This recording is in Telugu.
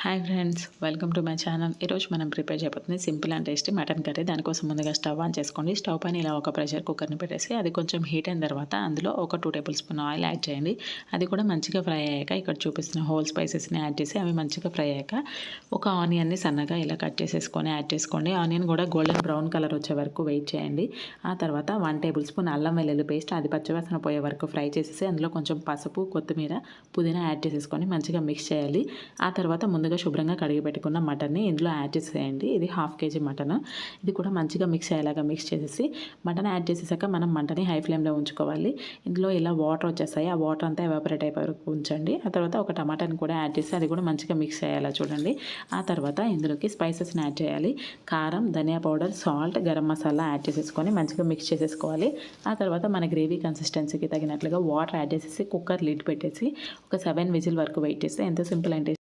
Hi friends, welcome to my channel. ఈరోజు మనం ప్రిపేర్ చేయబోతుంది simple and tasty mutton curry. దానికోసం ముందుగా స్టవ్ ఆన్ చేసుకోండి. స్టవ్ పైన ఇలా ఒక ప్రెషర్ కుక్కర్ని పెట్టేసి అది కొంచెం హీట్ అయిన తర్వాత అందులో ఒక 2 టేబుల్ స్పూన్ ఆయిల్ యాడ్ చేయండి. అది కూడా మంచిగా ఫ్రై అయ్యాక ఇక్కడ చూపిస్తున్న హోల్ స్పైసెస్ని యాడ్ చేసి అవి మంచిగా ఫ్రై అయ్యాక ఒక ఆనియన్ని సన్నగా ఇలా కట్ చేసేసుకొని యాడ్ చేసుకోండి. ఆనియన్ కూడా గోల్డెన్ బ్రౌన్ కలర్ వచ్చే వరకు వెయిట్ చేయండి. ఆ తర్వాత 1 టేబుల్ స్పూన్ అల్లం వెల్లుల్లి పేస్ట్, అది పచ్చివాసన పోయే వరకు ఫ్రై చేసేసి అందులో కొంచెం పసుపు, కొత్తిమీర, పుదీనా యాడ్ చేసేసుకొని మంచిగా మిక్స్ చేయాలి. ఆ తర్వాత ముందుగా శుభ్రంగా కడిగి పెట్టుకున్న మటన్ని ఇందులో యాడ్ చేసేయండి. ఇది 1/2 కేజీ మటన్. ఇది కూడా మంచిగా మిక్స్ అయ్యేలాగా మిక్స్ చేసేసి మటన్ యాడ్ చేసేసాక మనం మంటని హై ఫ్లేమ్లో ఉంచుకోవాలి. ఇందులో ఇలా వాటర్ వచ్చేస్తాయి. ఆ వాటర్ అంతా ఎవాపరేట్ అయిపోయే వరకు ఉంచండి. ఆ తర్వాత ఒక టమాటాని కూడా యాడ్ చేసి అది కూడా మంచిగా మిక్స్ అయ్యేలా చూడండి. ఆ తర్వాత ఇందులోకి స్పైసెస్ని యాడ్ చేయాలి. కారం, ధనియా powder, salt, garam masala add చేసేసుకొని మంచిగా మిక్స్ చేసేసుకోవాలి. ఆ తర్వాత మన గ్రేవీ కన్సిస్టెన్సీకి తగినట్లుగా వాటర్ యాడ్ చేసేసి కుక్కర్ లిడ్ పెట్టేసి ఒక 7 విజిల్ వరకు వెయిట్ చేస్తే ఎంతో సింపుల్ అంటే